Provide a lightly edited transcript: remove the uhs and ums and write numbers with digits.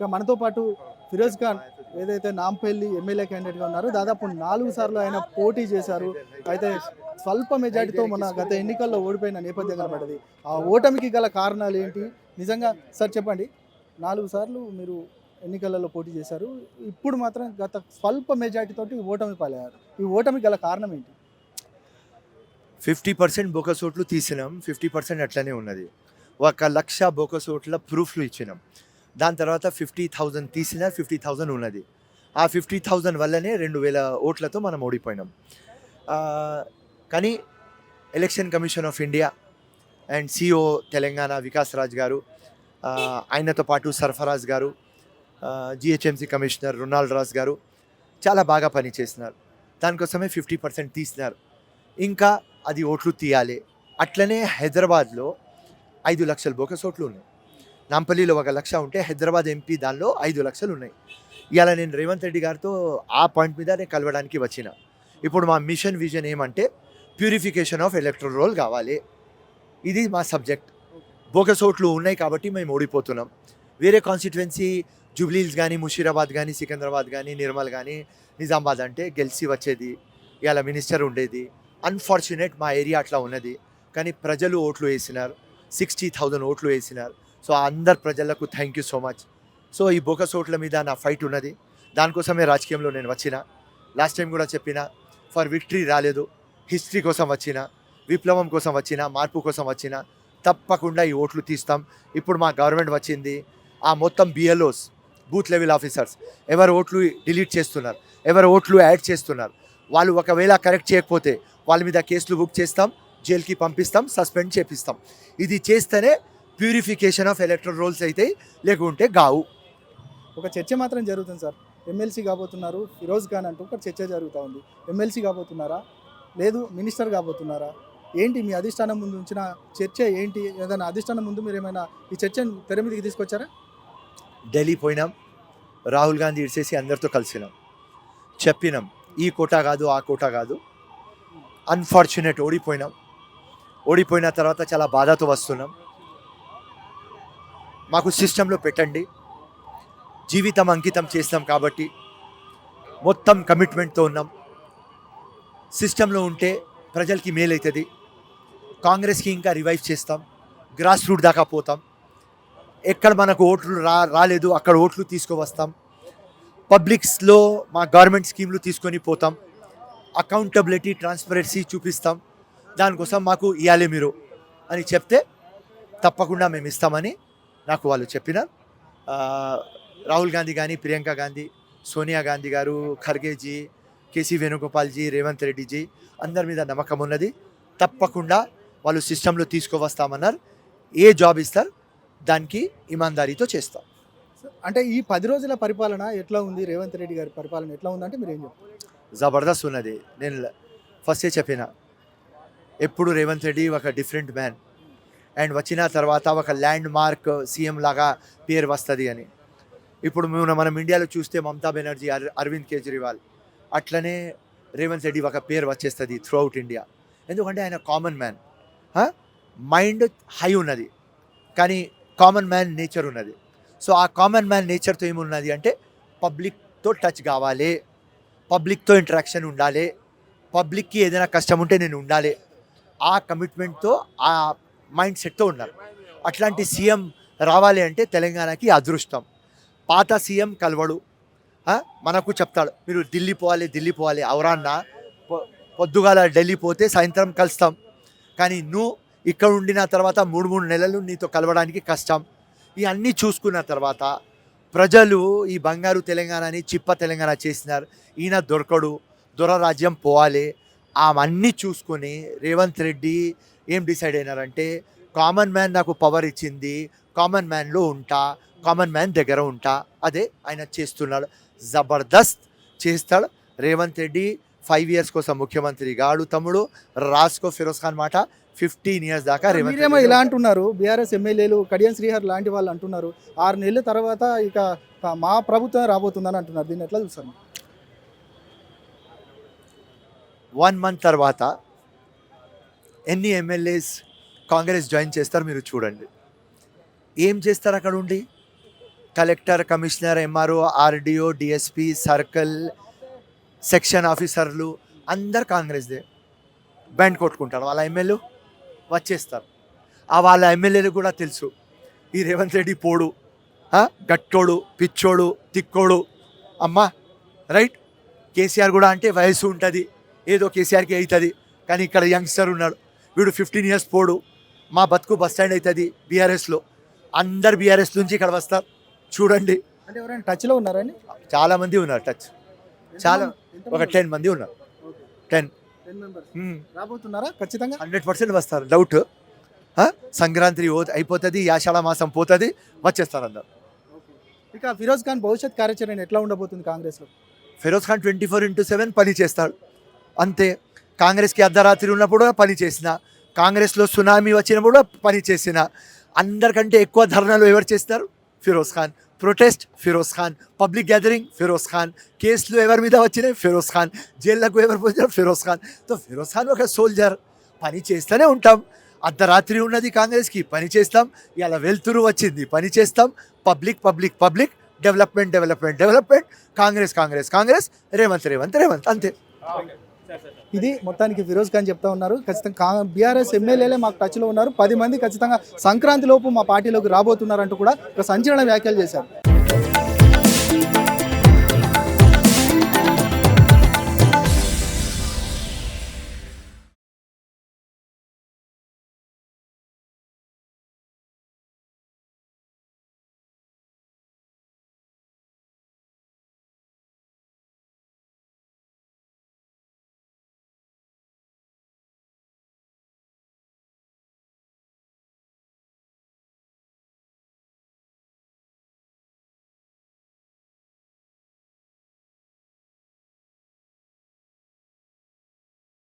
ఇక మనతో పాటు ఫిరోజ్ ఖాన్ ఏదైతే నాంపల్లి ఎమ్మెల్యే క్యాండిడేట్గా ఉన్నారో దాదాపు 4 సార్లు ఆయన పోటీ చేశారు. అయితే స్వల్ప మెజార్టీతో మన గత ఎన్నికల్లో ఓడిపోయిన నేపథ్యం కనబడ్డది. ఆ ఓటమికి గల కారణాలు ఏంటి? నిజంగా సార్ చెప్పండి. 4 సార్లు మీరు ఎన్నికలలో పోటీ చేశారు. ఇప్పుడు మాత్రం గత స్వల్ప మెజార్టీతోటి ఓటమి పాలయ్యారు. ఈ ఓటమికి గల కారణం ఏంటి? 50% బోకస్ ఓట్లు తీసినాం, 50% అట్లనే ఉన్నది. 1,00,000 బోకస్ ఓట్ల ప్రూఫ్లు ఇచ్చినాం. దాని తర్వాత 50,000 తీసినా 50,000 ఉన్నది. ఆ 50,000 వల్లనే 2,000 ఓట్లతో మనం ఓడిపోయినాం. కానీ election commission of India and CEO Telangana Vikas Raj garu, ఆయనతో పాటు సర్ఫరాజ్ గారు, జిహెచ్ఎంసీ కమిషనర్ రొనాల్డ్ రాజ్ గారు చాలా బాగా పనిచేసినారు. దానికోసమే 50% తీసినారు. ఇంకా అది ఓట్లు తీయాలి. అట్లనే హైదరాబాద్లో 5 లక్షల బోకస్ ఓట్లు ఉన్నాయి. నాంపల్లిలో 1,00,000 ఉంటే హైదరాబాద్ ఎంపీ దానిలో 5 లక్షలు ఉన్నాయి. ఇవాళ నేను రేవంత్ రెడ్డి గారితో ఆ పాయింట్ మీద నేను కలవడానికి వచ్చిన. ఇప్పుడు మా మిషన్ విజన్ ఏమంటే ప్యూరిఫికేషన్ ఆఫ్ ఎలక్ట్రల్ రోల్ కావాలి. ఇది మా సబ్జెక్ట్. బోకస్ ఓట్లు ఉన్నాయి కాబట్టి మేము ఓడిపోతున్నాం. వేరే కాన్స్టిట్యువెన్సీ జూబ్లీహిల్స్ కానీ, ముషీరాబాద్ కానీ, సికింద్రాబాద్ కానీ, నిర్మల్ కానీ, నిజామాబాద్ అంటే గెలిచి వచ్చేది. ఇవాళ మినిస్టర్ ఉండేది. అన్ఫార్చునేట్ మా ఏరియా అట్లా ఉన్నది. కానీ ప్రజలు ఓట్లు వేసినారు. 60,000 ఓట్లు వేసినారు. సో అందరు ప్రజలకు thank you so much. So ఈ బోకస్ ఓట్ల మీద నా ఫైట్ ఉన్నది. దానికోసమే రాజకీయంలో నేను వచ్చిన. లాస్ట్ టైం కూడా చెప్పిన, ఫర్ విక్టరీ రాలేదు, హిస్టరీ కోసం వచ్చిన, విప్లవం కోసం వచ్చిన, మార్పు కోసం వచ్చిన. తప్పకుండా ఈ ఓట్లు తీస్తాం. ఇప్పుడు మా గవర్నమెంట్ వచ్చింది. ఆ మొత్తం బిఎల్ఓస్, బూత్ లెవెల్ ఆఫీసర్స్ ఎవరు ఓట్లు డిలీట్ చేస్తున్నారు, ఎవరు ఓట్లు యాడ్ చేస్తున్నారు, వాళ్ళు ఒకవేళ కరెక్ట్ చేయకపోతే వాళ్ళ మీద కేసులు బుక్ చేస్తాం, జైలుకి పంపిస్తాం, సస్పెండ్ చేపిస్తాం. ఇది చేస్తేనే ప్యూరిఫికేషన్ ఆఫ్ ఎలక్ట్రల్ రోల్స్ అయితే, లేకుంటే గావు. ఒక చర్చ మాత్రం జరుగుతుంది సార్. ఎమ్మెల్సీ కాబోతున్నారు ఫిరోజ్ ఖాన్ అంటూ ఒక చర్చ జరుగుతూ ఉంది. ఎమ్మెల్సీ కాబోతున్నారా, లేదు మినిస్టర్ కాబోతున్నారా? ఏంటి మీ అధిష్టానం ముందు ఉంచిన చర్చ ఏంటి? ఏదైనా అధిష్టానం ముందు మీరు ఏమైనా ఈ చర్చను తెర మీదకి తీసుకొచ్చారా? ఢిల్లీ పోయినాం, రాహుల్ గాంధీ ఇడిసేసి అందరితో కలిసినాం, చెప్పినాం ఈ కోటా కాదు, ఆ కోటా కాదు. అన్ఫార్చునేట్ ఓడిపోయినాం. ఓడిపోయిన తర్వాత చాలా బాధతో వస్తున్నాం. మాకు సిస్టంలో పెట్టండి. జీవితం అంకితం చేస్తాం కాబట్టి మొత్తం కమిట్మెంట్తో ఉన్నాం. సిస్టంలో ఉంటే ప్రజలకి మేలవుతుంది. కాంగ్రెస్కి ఇంకా రివైవ్ చేస్తాం. గ్రాస్ రూట్ దాకా పోతాం. ఎక్కడ మనకు ఓట్లు రాలేదు అక్కడ ఓట్లు తీసుకువస్తాం. పబ్లిక్స్లో మా గవర్నమెంట్ స్కీమ్లు తీసుకొని పోతాం. అకౌంటబిలిటీ, ట్రాన్స్పరెన్సీ చూపిస్తాం. దానికోసం మాకు ఇవ్వాలి మీరు అని చెప్తే తప్పకుండా మేము ఇస్తామని నాకు వాళ్ళు చెప్పిన. రాహుల్ గాంధీ కానీ, ప్రియాంక గాంధీ, సోనియా గాంధీ గారు, ఖర్గేజీ, కేసీ వేణుగోపాల్జీ, రేవంత్ రెడ్డిజీ అందరి మీద నమ్మకం ఉన్నది. తప్పకుండా వాళ్ళు సిస్టంలో తీసుకువస్తామన్నారు. ఏ జాబ్ ఇస్తారు దానికి ఇమాందారీతో చేస్తాం. అంటే ఈ 10 రోజుల పరిపాలన ఎట్లా ఉంది? రేవంత్ రెడ్డి గారి పరిపాలన ఎట్లా ఉందంటే మీరు ఏం చెప్తారు? జబర్దస్త్ ఉన్నది. నేను ఫస్టే చెప్పిన, ఎప్పుడు రేవంత్ రెడ్డి ఒక డిఫరెంట్ మ్యాన్ అండ్ వచ్చిన తర్వాత ఒక ల్యాండ్ మార్క్ సీఎం లాగా పేరు వస్తుంది అని. ఇప్పుడు మనం ఇండియాలో చూస్తే మమతా బెనర్జీ, అరవింద్ కేజ్రీవాల్, అట్లనే రేవంత్ రెడ్డి ఒక పేరు వచ్చేస్తుంది త్రూ అవుట్ ఇండియా. ఎందుకంటే ఆయన కామన్ మ్యాన్. మైండ్ హై ఉన్నది కానీ కామన్ మ్యాన్ నేచర్ ఉన్నది. సో ఆ కామన్ మ్యాన్ నేచర్తో ఏమున్నది అంటే పబ్లిక్తో టచ్ కావాలి, పబ్లిక్తో ఇంటరాక్షన్ ఉండాలి, పబ్లిక్కి ఏదైనా కష్టం ఉంటే నేను ఉండాలి. ఆ కమిట్మెంట్తో, ఆ మైండ్ సెట్తో ఉన్నారు. అట్లాంటి సీఎం రావాలి అంటే తెలంగాణకి అదృష్టం. పాత సీఎం కలవడు, మనకు చెప్తాడు మీరు ఢిల్లీ పోవాలి అవరాన్న పొద్దుగాల ఢిల్లీ పోతే సాయంత్రం కలుస్తాం. కానీ నువ్వు ఇక్కడ ఉండిన తర్వాత 3 నెలలు నీతో కలవడానికి కష్టం. ఇవన్నీ చూసుకున్న తర్వాత ప్రజలు ఈ బంగారు తెలంగాణని చిప్ప తెలంగాణ చేసినారు. ఈయన దొరకడు, దొరరాజ్యం పోవాలి. అవన్నీ చూసుకొని రేవంత్ రెడ్డి ఏం డిసైడ్ అయినారంటే కామన్ మ్యాన్ నాకు పవర్ ఇచ్చింది, కామన్ మ్యాన్లో ఉంటా, కామన్ మ్యాన్ దగ్గర ఉంటా. అదే ఆయన చేస్తున్నాడు. జబర్దస్త్ చేస్తాడు. రేవంత్ రెడ్డి 5 years కోసం ముఖ్యమంత్రి గాడు. తమ్ముడు రాసుకో ఫిరోజ్ ఖాన్ మాట, 15 years దాకా రేవంత్ మీరేమో ఇలా అంటున్నారు. బీఆర్ఎస్ ఎమ్మెల్యేలు కడియం శ్రీహర్ లాంటి వాళ్ళు అంటున్నారు 6 నెలల తర్వాత ఇక మా ప్రభుత్వం రాబోతుందని అంటున్నారు. దీన్ని ఎట్లా చూస్తారు? 1 month తర్వాత ఎన్ని ఎమ్మెల్యేస్ కాంగ్రెస్ జాయిన్ చేస్తారు మీరు చూడండి. ఏం చేస్తారు అక్కడ ఉండి? Collector, commissioner, MRO, RDO, DSP, circle, section ఆఫీసర్లు అందరు కాంగ్రెస్దే. బ్యాండ్ కొట్టుకుంటారు. వాళ్ళ ఎమ్మెల్యే వచ్చేస్తారు. వాళ్ళ ఎమ్మెల్యేలు కూడా తెలుసు ఈ రేవంత్ రెడ్డి పోడు, గట్టోడు, పిచ్చోడు, తిక్కోడు అమ్మా, రైట్. కేసీఆర్ కూడా అంటే వయసు ఉంటుంది, ఏదో కేసీఆర్కి అవుతుంది. కానీ ఇక్కడ యంగ్స్టర్ ఉన్నాడు, వీడు 15 years పోడు, మా బతుకు బస్ స్టాండ్ అవుతుంది బీఆర్ఎస్లో. అందరు బీఆర్ఎస్ నుంచి ఇక్కడ వస్తారు. చూడండి, అంటే ఎవరైనా టచ్లో ఉన్నారని చాలామంది ఉన్నారు టచ్, చాలా ఒక 10 మంది ఉన్నారు. 10 రాబోతున్నారా? ఖచ్చితంగా 100% వస్తారు. డౌట్. సంక్రాంతి అయిపోతుంది, ఆషాఢ మాసం పోతుంది, వచ్చేస్తారు అందరు. ఇక ఫిరోజ్ ఖాన్ భవిష్యత్ కార్యాచరణ ఎట్లా ఉండబోతుంది కాంగ్రెస్లో? ఫిరోజ్ ఖాన్ 24/7 పని చేస్తాడు అంతే. కాంగ్రెస్కి అర్ధరాత్రి ఉన్నప్పుడు కూడా పని చేసిన, కాంగ్రెస్లో సునామీ వచ్చినప్పుడు కూడా పని చేసిన. అందరికంటే ఎక్కువ ధర్నాలు ఎవరు చేస్తారు? Firoz Khan. Protest Firoz Khan, public gathering Firoz Khan, కేసులు ఎవరి మీద వచ్చినాయి ఫిరోజ్ ఖాన్, జైళ్ళకు ఎవరు పోయినారు ఫిరోజ్ ఖాన్. సో ఫిరోజ్ ఖాన్ ఒక సోల్జర్, పని చేస్తూనే ఉంటాం. అర్ధరాత్రి ఉన్నది కాంగ్రెస్కి, పని చేస్తాం. ఇలా వెళ్తురు వచ్చింది, పని చేస్తాం. Public public public, development development development, Congress Congress Congress, Revanth Revanth Revanth, అంతే. ఇది మొత్తానికి ఫిరోజ్ ఖాన్ చెప్తా ఉన్నారు. ఖచ్చితంగా బీఆర్ఎస్ ఎమ్మెల్యేలే మాకు టచ్లో ఉన్నారు, 10 మంది ఖచ్చితంగా సంక్రాంతి లోపు మా పార్టీలోకి రాబోతున్నారంటూ కూడా ఒక సంచలన వ్యాఖ్యలు చేశారు.